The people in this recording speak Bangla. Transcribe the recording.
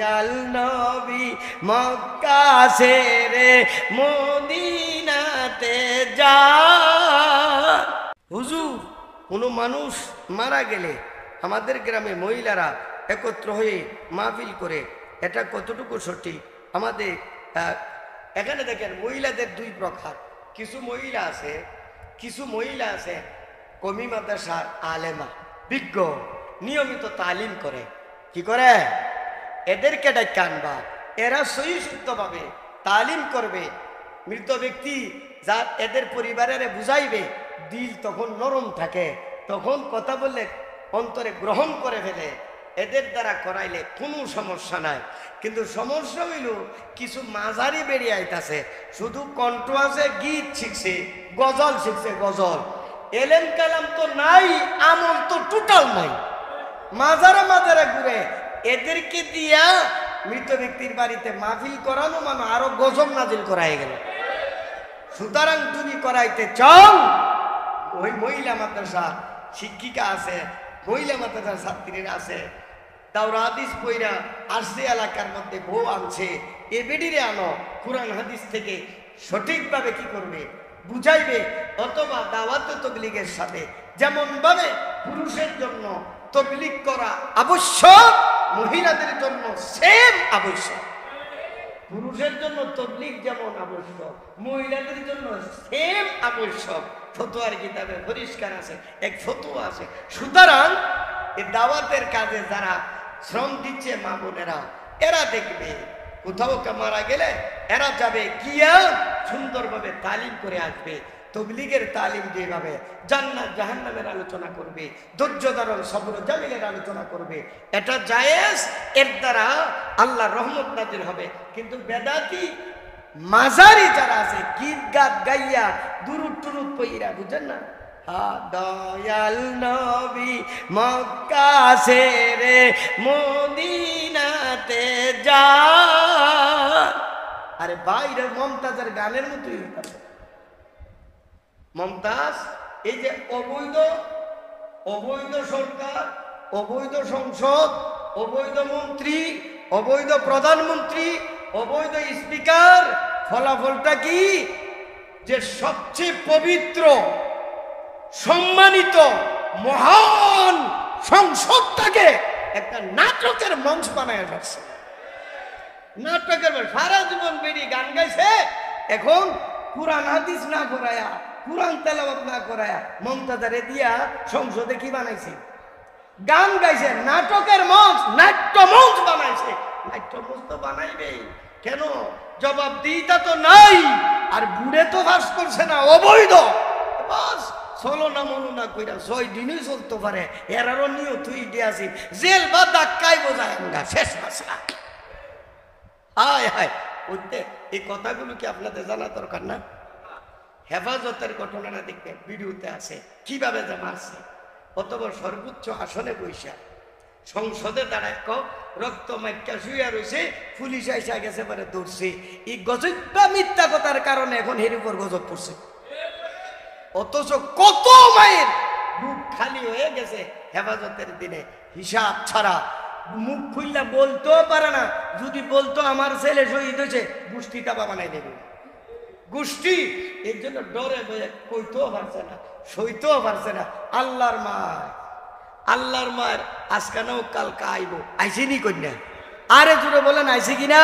দয়াল নবী মক্কা ছেড়ে মদিনাতে যায়। হুজুর, কোনো মানুষ মারা গেলে আমাদের গ্রামে মহিলারা একত্র হয়ে মাহফিল করে, এটা কতটুকু সঠিক? আমাদের এখানে দেখেন মহিলাদের দুই প্রকার। কিছু মহিলা আছে কমি মাদ্রাসার আলেমা, বিজ্ঞ, নিয়মিত তালিম করে। কি করে? এদেরকে ডাক্কা আনবা, এরা সহি শুদ্ধভাবে তালিম করবে। মৃত ব্যক্তি যা এদের পরিবারের বুঝাইবে, দিল তখন নরম থাকে, তখন কথা বললে অন্তরে গ্রহণ করে ফেলে। এদের দ্বারা করাইলে কোনো সমস্যা নাই। কিন্তু সমস্যা হইল কিছু মাঝারি বেরিয়ে আইতাছে, শুধু কণ্ঠ আছে, গীত শিখছে, গজল শিখছে, গজল। এলেম কালাম তো নাই, আমল তো টোটাল নাই, মাজারে ঘুরে। এদেরকে দিয়া মৃত ব্যক্তির বাড়িতে মাহফিল করানো মানে আরো গজব নাজিল করাই গেল। সুতরাং তুমি করাইতে চাও, ওই মহিলা মাদ্রাসা শিক্ষিকা আছে, মহিলা মাদ্রাসার ছাত্রীরা আছে, দাওরা হাদিস পইরা আসছে, এলাকার মধ্যে বউ আনছে, এ বেডিরে আনো, কুরআন হাদিস থেকে সঠিকভাবে কি করবে বুঝাইবে। অথবা দাওয়াত তবলিগের সাথে যেমন ভাবে পুরুষের জন্য তবলিগ করা আবশ্যক, মহিলাদের জন্য সেম আবশ্যক। পুরুষের জন্য তবলিগ যেমন আবশ্যক, মহিলাদের জন্য সেম আবশ্যক। ফতোয়ার কিতাবে পরিষ্কার আছে, এক ফতোয়া আছে। সুতরাং এই দাওয়াতের কাজে যারা শ্রম দিচ্ছে মা বোনেরা, এরা দেখবে কোথাও মারা গেলে এরা যাবে গিয়া সুন্দরভাবে তালিম করে আসবে। তবলিগের তালিম যেভাবে জান্নাত জাহান্নামের আলোচনা করবে, ধৈর্য ধারণ, সবর জামিলের আলোচনা করবে, এটা জায়েজ, এর দ্বারা আল্লাহর রহমত নাজিল হবে। কিন্তু বেদাতি মাজারি যারা আছে, গীত গাত গাইয়া দুরুদ টুরুদ পইরা, বুঝেন না, দয়াল নবী মক্কা ছেড়ে মদিনাতে যায়। আরে বাইরে মমতাজের গানের মতোই হইতাছে। মমতাজ এই যে অবৈধ সরকার, অবৈধ সংসদ, অবৈধ মন্ত্রী, অবৈধ প্রধানমন্ত্রী, অবৈধ স্পিকার, ফলাফলটা কি? যে সবচেয়ে পবিত্র সম্মানিত মহান সংসদটাকে একটা নাটকের মঞ্চ বানায় ফেলছে। নাটকের সারা জীবন বেরিয়ে গান গাইছে, এখন কুরআন হাদিস না করায়া, কুরআন তেলাওয়াত না করায়া মমতাজারে দিয়া সংসদে কি বানাইছে? গান গাইছে, নাটকের মঞ্চ, নাট্য মঞ্চ বানাইছে। নাট্য মঞ্চ তো বানাইবে কেন? জবাব দিইতা তো নাই, আর বুড়ে তো বাস করছে না, অবৈধ। বাস চলো না মনো না কইরা 6 দিনই চলতে পারে, এরারও নিয়ত হইতে আসি, জেল বা ধাক্কাই বোঝায় আমরা শেষ মাসা। হায় হায়, বলতে এই কথাগুলো কি আপনাদের জানা দরকার না? হেফাজতের ঘটনাটা দেখবেন, ভিডিওতে আছে কিভাবে যে মারছে। অথবা সর্বোচ্চ আসনে বৈশা সংসদে দাঁড়ায় রক্ত মাইকা শুয়ে রয়েছে, পুলিশ আইসা গেছে, মানে ধরছে। এই গজব বা মিথ্যা কথার কারণে এখন এর উপর গজব পড়ছে। অথচ কত মায়ের বুক খালি হয়ে গেছে হেফাজতের দিনে, হিসাব ছাড়া। মুখ খুললে বলতেও পারে না, যদি বলতো আমার ছেলে শহীদ হয়েছে, গোষ্ঠী তাবা বানাই দেবে। গোষ্ঠী এর জন্য ডরে বয়ে কইতেও পারছে না, সইতেও পারছে না। আল্লাহর মায়ের আজকানাও কালকা আইব, আইসিনি কন্যা। আরে জুড়ে বলেন আইসি কিনা?